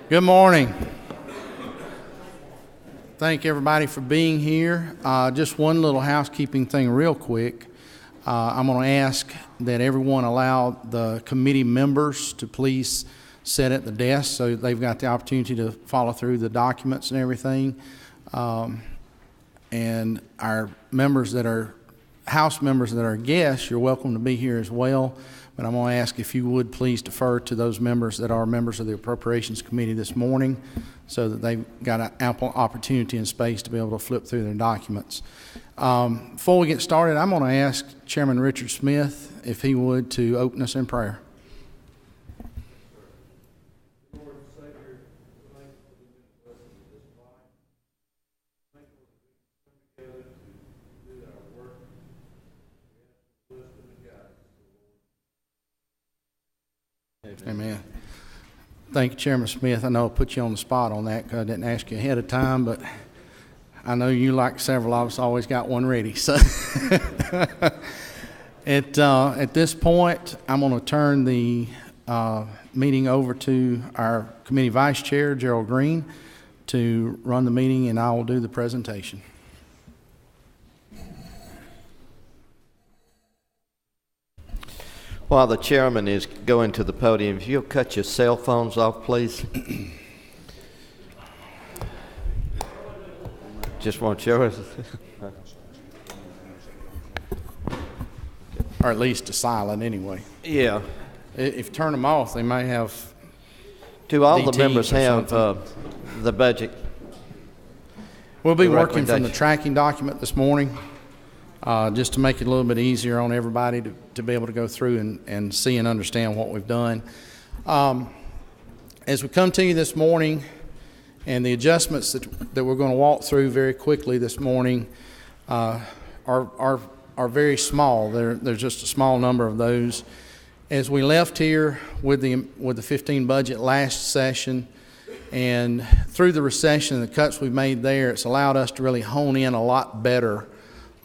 Good morning. Thank everybody for being here. Just one little housekeeping thing real quick. I'm going to ask that everyone allow the committee members to please sit at the desk so they've got the opportunity to follow through the documents and everything. And our members that are House members that are guests, you're welcome to be here as well. But I'm going to ask if you would please defer to those members that are members of the Appropriations Committee this morning so that they've got an ample opportunity and space to be able to flip through their documents. Before we get started, I'm going to ask Chairman Richard Smith if he would to open us in prayer. Amen. Thank you, Chairman Smith. I know I put you on the spot on that because I didn't ask you ahead of time, but I know you, like several of us, always got one ready. So at this point, I'm going to turn the meeting over to our committee vice chair, Gerald Green, to run the meeting, and I will do the presentation. While the chairman is going to the podium, if you'll cut your cell phones off, please. Just want to show us. Or at least to silent anyway. Yeah. If you turn them off, they may have. Do all the members have the budget? We'll be working from the tracking document this morning. Just to make it a little bit easier on everybody to be able to go through and see and understand what we've done. As we come to you this morning, and the adjustments that we're going to walk through very quickly this morning are very small. There's just a small number of those. As we left here with the 15 budget last session, and through the recession and the cuts we've made there, it's allowed us to really hone in a lot better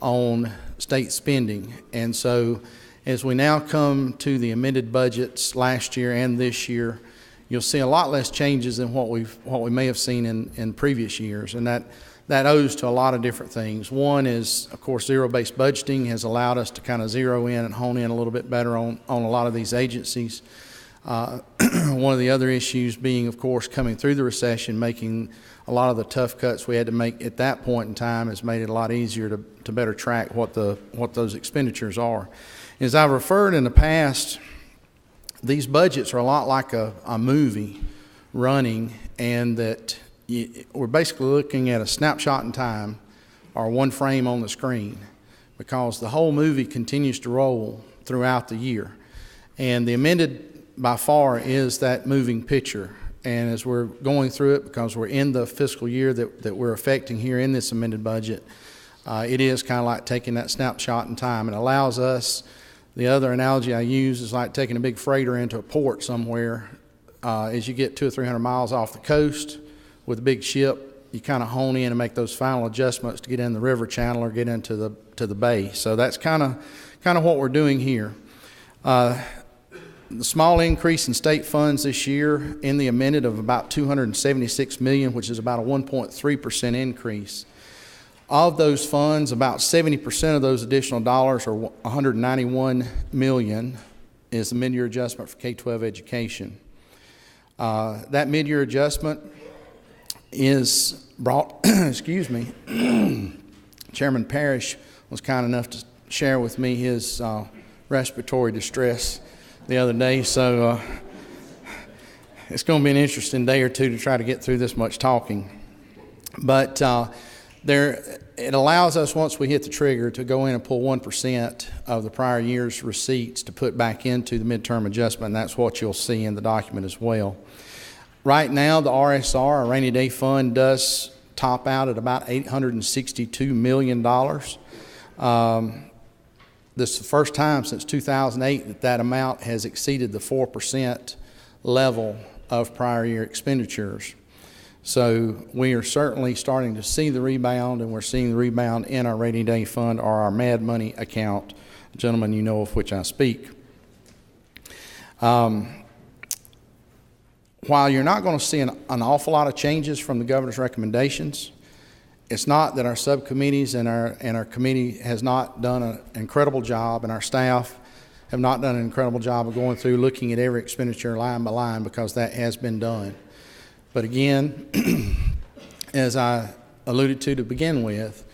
on state spending. And so as we now come to the amended budgets last year and this year, you'll see a lot less changes than what we may have seen in previous years. And that owes to a lot of different things. One is, of course, zero-based budgeting has allowed us to kind of zero in and hone in a little bit better on a lot of these agencies. One of the other issues being, of course, coming through the recession, making a lot of the tough cuts we had to make at that point in time has made it a lot easier to better track what those expenditures are. As I've referred in the past, these budgets are a lot like a movie running, and that we're basically looking at a snapshot in time or one frame on the screen, because the whole movie continues to roll throughout the year. And the amended by far is that moving picture. And as we're going through it, because we're in the fiscal year that we're affecting here in this amended budget, it is kind of like taking that snapshot in time. It allows us, the other analogy I use is like taking a big freighter into a port somewhere. As you get 200 or 300 miles off the coast with a big ship, you kind of hone in and make those final adjustments to get in the river channel or get into the bay. So that's kind of what we're doing here. The small increase in state funds this year in the amended of about $276 million, which is about a 1.3% increase. Of those funds, about 70% of those additional dollars, or $191 million, is the mid-year adjustment for K-12 education. That mid-year adjustment is brought, excuse me, Chairman Parrish was kind enough to share with me his respiratory distress the other day, so it's going to be an interesting day or two to try to get through this much talking. But it allows us, once we hit the trigger, to go in and pull 1% of the prior year's receipts to put back into the midterm adjustment, and that's what you'll see in the document as well. Right now, the RSR, our rainy day fund, does top out at about $862 million. This is the first time since 2008 that amount has exceeded the 4% level of prior year expenditures. So we are certainly starting to see the rebound, and we're seeing the rebound in our rainy day fund, or our mad money account. Gentlemen, you know of which I speak. while you're not going to see an awful lot of changes from the governor's recommendations, it's not that our subcommittees and our committee has not done an incredible job, and our staff have not done an incredible job of going through looking at every expenditure line by line, because that has been done. But again, as I alluded to begin with,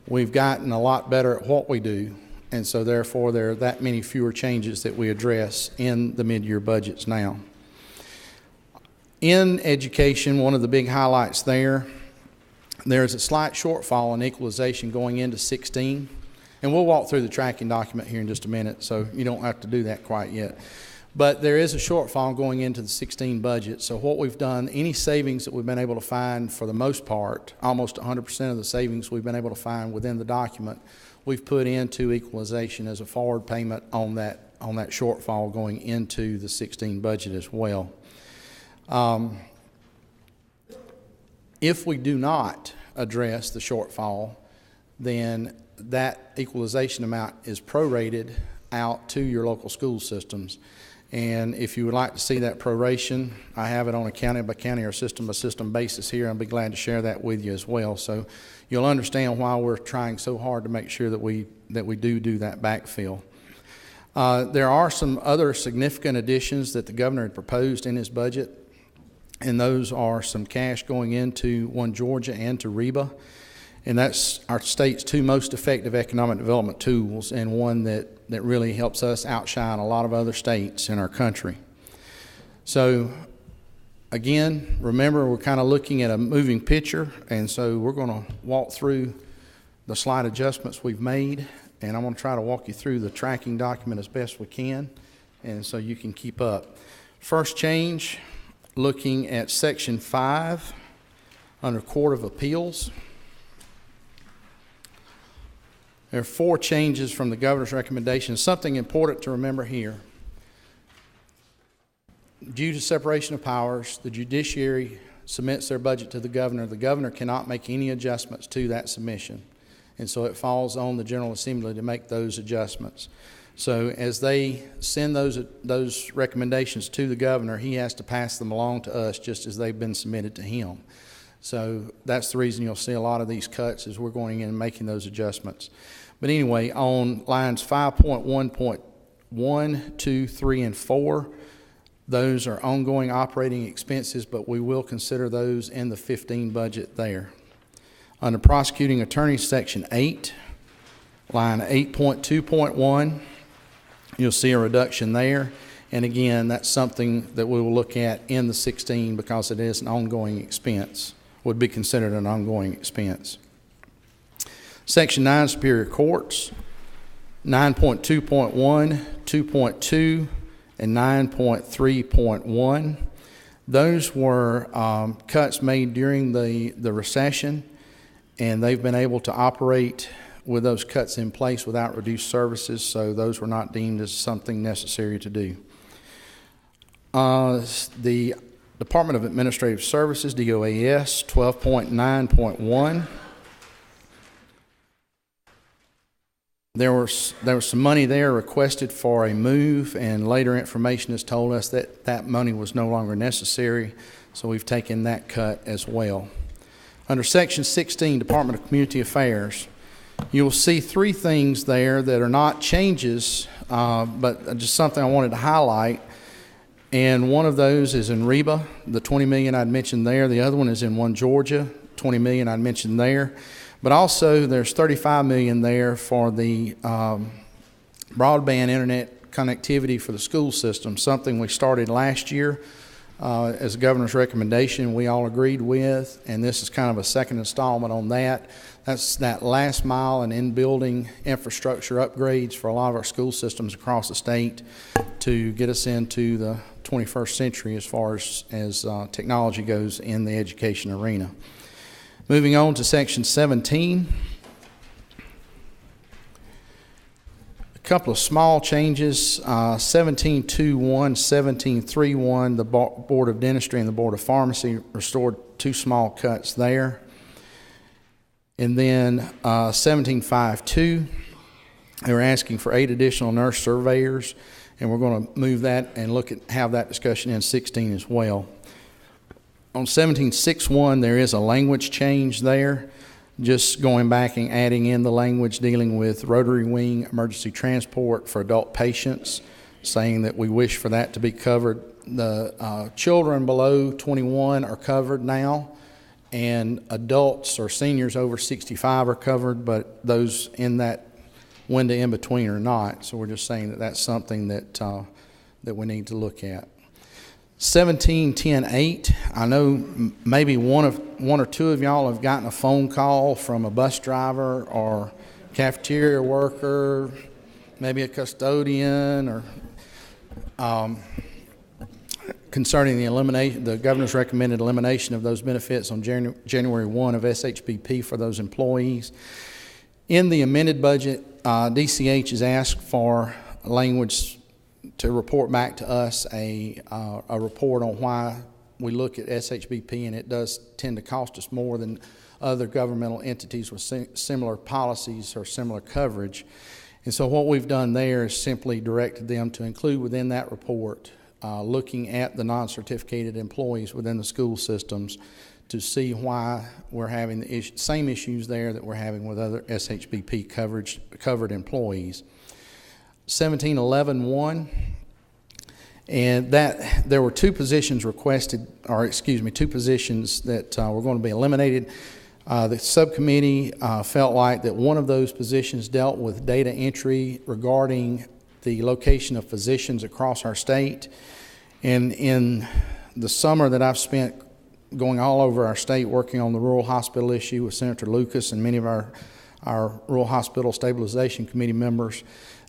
we've gotten a lot better at what we do, and so therefore there are that many fewer changes that we address in the mid-year budgets now. In education, one of the big highlights there's a slight shortfall in equalization going into 16, and we'll walk through the tracking document here in just a minute, so you don't have to do that quite yet. But there is a shortfall going into the 16 budget. So what we've done, any savings that we've been able to find, for the most part, almost 100% of the savings we've been able to find within the document, we've put into equalization as a forward payment on that shortfall going into the 16 budget as well. If we do not address the shortfall, then that equalization amount is prorated out to your local school systems. And if you would like to see that proration, I have it on a county by county or system by system basis here. I'll be glad to share that with you as well. So you'll understand why we're trying so hard to make sure that we do that backfill. There are some other significant additions that the governor had proposed in his budget, and those are some cash going into One Georgia and to REBA. And that's our state's two most effective economic development tools, and one that really helps us outshine a lot of other states in our country. So again, remember, we're kind of looking at a moving picture, and so we're going to walk through the slight adjustments we've made, and I'm going to try to walk you through the tracking document as best we can, and so you can keep up. First change, looking at Section 5 under Court of Appeals. There are 4 changes from the governor's recommendation. Something important to remember here. Due to separation of powers, the judiciary submits their budget to the governor. The governor cannot make any adjustments to that submission, and so it falls on the General Assembly to make those adjustments. So as they send those recommendations to the governor, he has to pass them along to us just as they've been submitted to him. So that's the reason you'll see a lot of these cuts, is we're going in and making those adjustments. But anyway, on lines 5.1.1, 2, 3, and 4, those are ongoing operating expenses, but we will consider those in the 15 budget there. Under prosecuting attorney, section 8, line 8.2.1, you'll see a reduction there. And again, that's something that we will look at in the 16 because it is an ongoing expense, would be considered an ongoing expense. Section 9, Superior Courts, 9.2.1, 2.2, and 9.3.1. Those were cuts made during the recession, and they've been able to operate with those cuts in place without reduced services, so those were not deemed as something necessary to do. The Department of Administrative Services, DOAS, 12.9.1. There was some money there requested for a move, and later information has told us that that money was no longer necessary, so we've taken that cut as well. Under Section 16, Department of Community Affairs, you'll see 3 things there that are not changes, but just something I wanted to highlight. And one of those is in REBA, the $20 million I'd mentioned there. The other one is in One Georgia, $20 million I'd mentioned there. But also there's $35 million there for the broadband internet connectivity for the school system, something we started last year as the governor's recommendation we all agreed with, and this is kind of a second installment on that. That's that last mile and in-building infrastructure upgrades for a lot of our school systems across the state to get us into the 21st century as far as technology goes in the education arena. Moving on to Section 17. A couple of small changes. 17.2.1, 17.3.1, the Board of Dentistry and the Board of Pharmacy restored 2 small cuts there. And then 17.5.2, they were asking for 8 additional nurse surveyors, and we're going to move that and have that discussion in 16 as well. On 1761, there is a language change there, just going back and adding in the language dealing with rotary wing emergency transport for adult patients, saying that we wish for that to be covered. The children below 21 are covered now, and adults or seniors over 65 are covered, but those in that window in between are not. So we're just saying that that's something that we need to look at. 1710.8, I know maybe one or two of y'all have gotten a phone call from a bus driver or cafeteria worker, maybe a custodian, or concerning the governor's recommended elimination of those benefits on January 1 of SHBP for those employees. In the amended budget, DCH has asked for language to report back to us a report on why we look at SHBP, and it does tend to cost us more than other governmental entities with similar policies or similar coverage. And so what we've done there is simply directed them to include within that report looking at the non-certificated employees within the school systems to see why we're having the same issues there that we're having with other SHBP covered employees. 1711.1, and that there were two positions requested, or excuse me, two positions that were going to be eliminated. The subcommittee felt like that one of those positions dealt with data entry regarding the location of physicians across our state. And in the summer that I've spent going all over our state working on the rural hospital issue with Senator Lucas and many of our Rural Hospital Stabilization Committee members,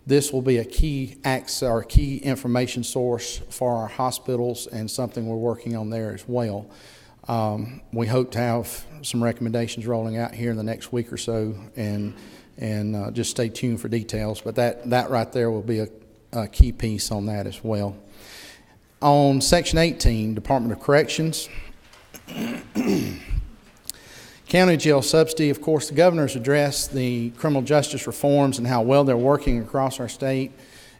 this will be a key access or key information source for our hospitals, and something we're working on there as well. We hope to have some recommendations rolling out here in the next week or so, and just stay tuned for details. But that right there will be a key piece on that as well. On Section 18, Department of Corrections. County jail subsidy, of course, the governor's addressed the criminal justice reforms and how well they're working across our state,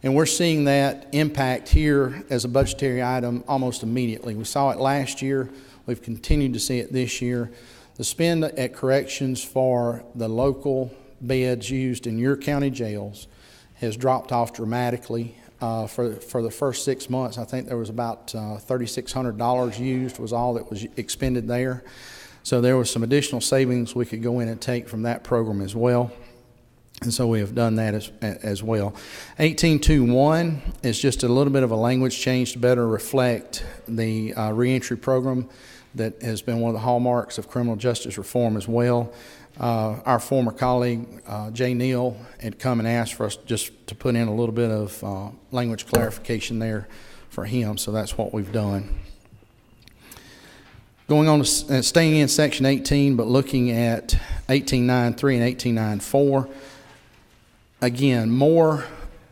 and we're seeing that impact here as a budgetary item almost immediately. We saw it last year. We've continued to see it this year. The spend at corrections for the local beds used in your county jails has dropped off dramatically. For the first 6 months, I think there was about $3,600 used was all that was expended there. So there was some additional savings we could go in and take from that program as well. And so we have done that as well. 18.2.1 is just a little bit of a language change to better reflect the reentry program that has been one of the hallmarks of criminal justice reform as well. Our former colleague, Jay Neal, had come and asked for us just to put in a little bit of language clarification there for him, so that's what we've done. Going on to staying in Section 18, but looking at 18.9.3 and 18.9.4, again, more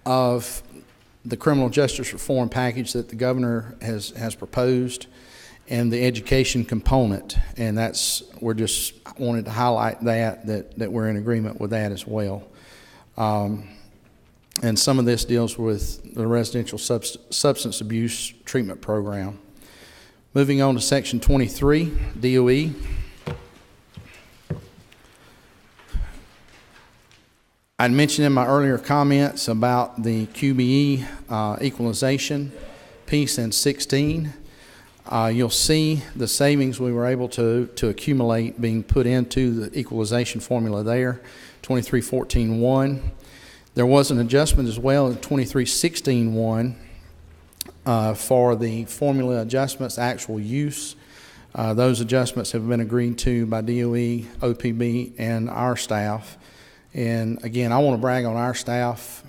of the criminal justice reform package that the governor has proposed, and the education component, and we're just wanted to highlight that we're in agreement with that as well. And some of this deals with the residential substance abuse treatment program. Moving on to Section 23, DOE. I'd mentioned in my earlier comments about the QBE equalization piece in 16. You'll see the savings we were able to accumulate being put into the equalization formula there, 23.14.1. There was an adjustment as well in 23.16.1 for the formula adjustments, actual use. Those adjustments have been agreed to by DOE, OPB, and our staff. And again, I want to brag on our staff,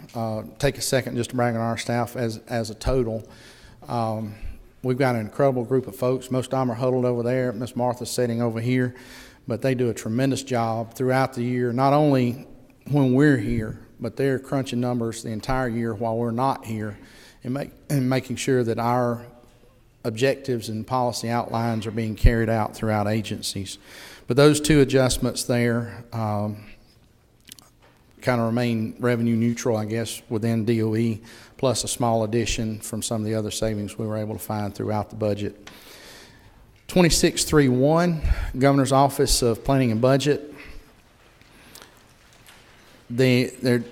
take a second just to brag on our staff as a total. We've got an incredible group of folks. Most of them are huddled over there. Miss Martha's sitting over here. But they do a tremendous job throughout the year, not only when we're here, but they're crunching numbers the entire year while we're not here, and making sure that our objectives and policy outlines are being carried out throughout agencies. But those two adjustments there kind of remain revenue neutral, I guess, within DOE, plus a small addition from some of the other savings we were able to find throughout the budget. 2631, Governor's Office of Planning and Budget. There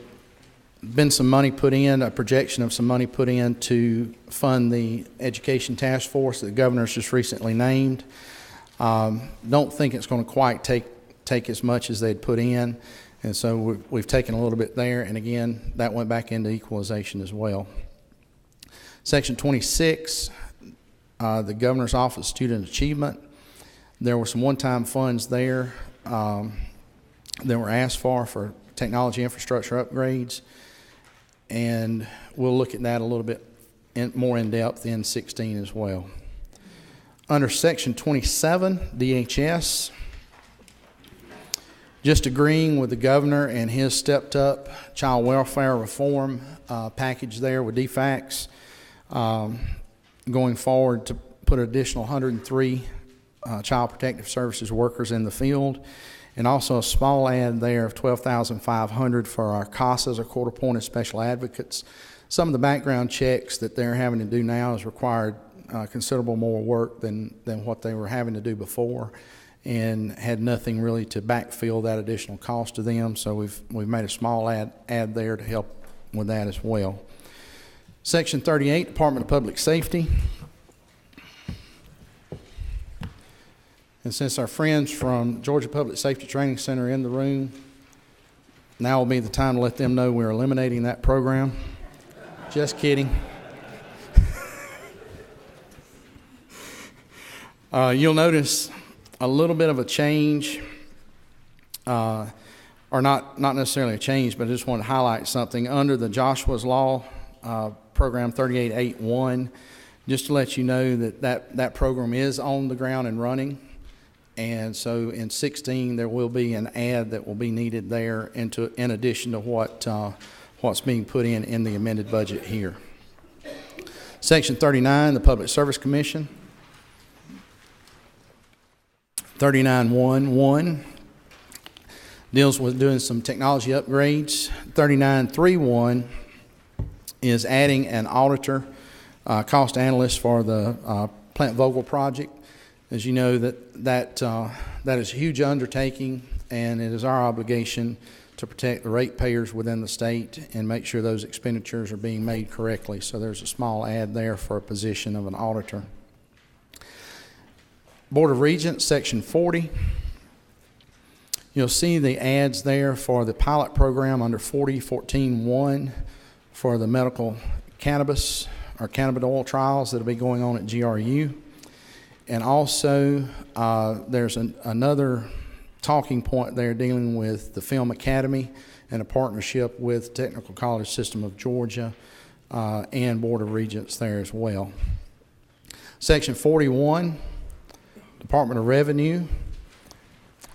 been some money put in, a projection of some money put in to fund the education task force that the governor's just recently named. Don't think it's going to quite take as much as they'd put in, and so we've taken a little bit there, and again, that went back into equalization as well. Section 26, the Governor's Office of Student Achievement. There were some one-time funds there that were asked for technology infrastructure upgrades, and we'll look at that a little bit more in depth in 16 as well. Under Section 27, DHS, just agreeing with the governor and his stepped-up child welfare reform package there with DFACS, going forward to put an additional 103 Child Protective Services workers in the field, and also a small ad there of $12,500 for our CASAs, or court-appointed special advocates. Some of the background checks that they're having to do now has required considerable more work than what they were having to do before, and had nothing really to backfill that additional cost to them. So we've made a small ad there to help with that as well. Section 38, Department of Public Safety. And since our friends from Georgia Public Safety Training Center are in the room, now will be the time to let them know we're eliminating that program. Just kidding. You'll notice a little bit of a change, or not necessarily a change, but I just want to highlight something. Under the Joshua's Law program 3881, just to let you know that program is on the ground and running. And so in 16, there will be an ad that will be needed there in addition to what's being put in the amended budget here. Section 39, the Public Service Commission. 39.1.1 deals with doing some technology upgrades. 39.3.1 is adding an auditor, cost analyst for the Plant Vogel project. As you know, that is a huge undertaking, and it is our obligation to protect the ratepayers within the state and make sure those expenditures are being made correctly. So there's a small ad there for a position of an auditor. Board of Regents, Section 40. You'll see the ads there for the pilot program under 40.14.1 for the medical cannabis or cannabidiol trials that will be going on at GRU. And also, there's another talking point there dealing with the Film Academy and a partnership with Technical College System of Georgia and Board of Regents there as well. Section 41, Department of Revenue.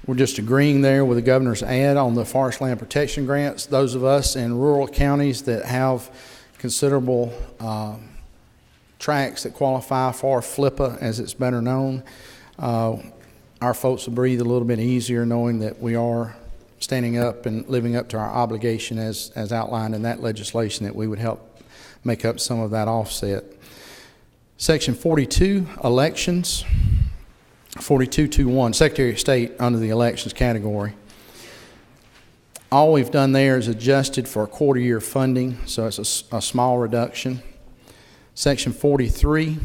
We're just agreeing there with the governor's ad on the forest land protection grants. Those of us in rural counties that have considerable tracts that qualify for FLIPA, as it's better known, our folks will breathe a little bit easier knowing that we are standing up and living up to our obligation as outlined in that legislation, that we would help make up some of that offset. Section 42, elections. 42.2.1, Secretary of State under the elections category. All we've done there is adjusted for a quarter-year funding, so it's a small reduction. Section 43,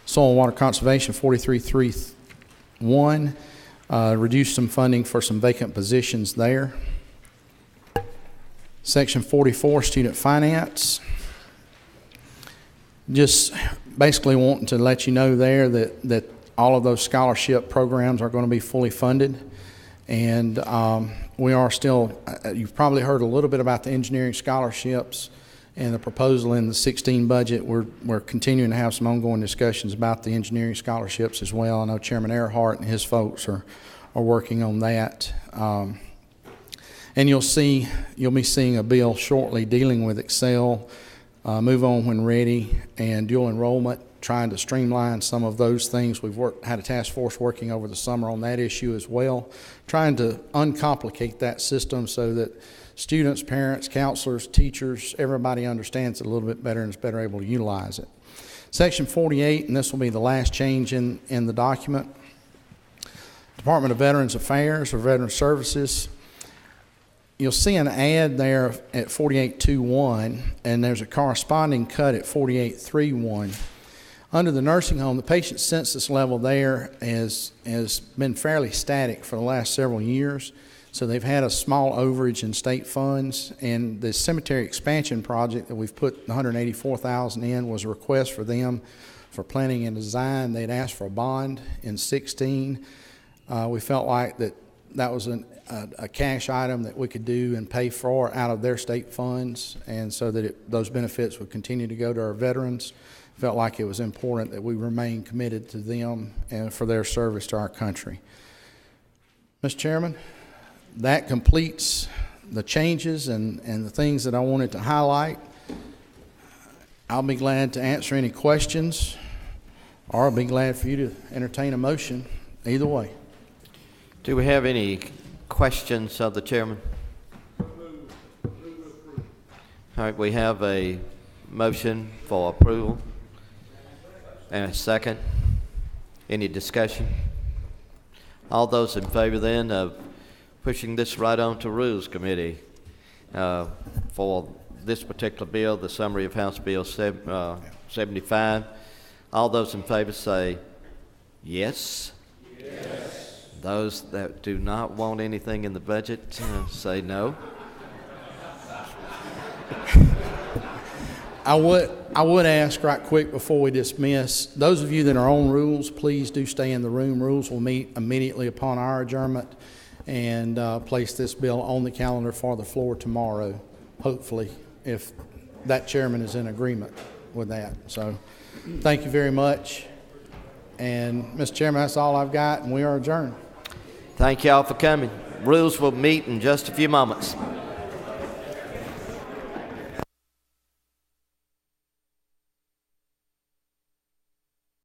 Soil and Water Conservation, 43.3.1, reduced some funding for some vacant positions there. Section 44, Student Finance. Just basically wanting to let you know there that all of those scholarship programs are going to be fully funded. And we are still, you've probably heard a little bit about the engineering scholarships and the proposal in the 16 budget. We're continuing to have some ongoing discussions about the engineering scholarships as well. I know Chairman Earhart and his folks are working on that. And you'll be seeing a bill shortly dealing with Excel, move on when ready, and dual enrollment, trying to streamline some of those things. We've had a task force working over the summer on that issue as well, trying to uncomplicate that system so that students, parents, counselors, teachers, everybody understands it a little bit better and is better able to utilize it. Section 48, and this will be the last change in the document. Department of Veterans Affairs or Veterans Services. You'll see an ad there at 48.21, and there's a corresponding cut at 48.31. Under the nursing home, the patient census level there has been fairly static for the last several years. So they've had a small overage in state funds, and the cemetery expansion project that we've put $184,000 in was a request for them for planning and design. They'd asked for a bond in 16. We felt like that was a cash item that we could do and pay for out of their state funds, and so that those benefits would continue to go to our veterans. Felt like it was important that we remain committed to them and for their service to our country. Mr. Chairman, that completes the changes and the things that I wanted to highlight. I'll be glad to answer any questions, or I'll be glad for you to entertain a motion, either way. Do we have any questions of the chairman? All right, we have a motion for approval and a second. Any discussion? All those in favor then of pushing this right on to Rules Committee for this particular bill, the summary of House Bill 75. All those in favor say yes. Yes. Those that do not want anything in the budget say no. I would ask right quick before we dismiss, those of you that are on rules, please do stay in the room. Rules will meet immediately upon our adjournment and place this bill on the calendar for the floor tomorrow, hopefully, if that chairman is in agreement with that. So thank you very much. And Mr. Chairman, that's all I've got, and we are adjourned. Thank you all for coming. Rules will meet in just a few moments.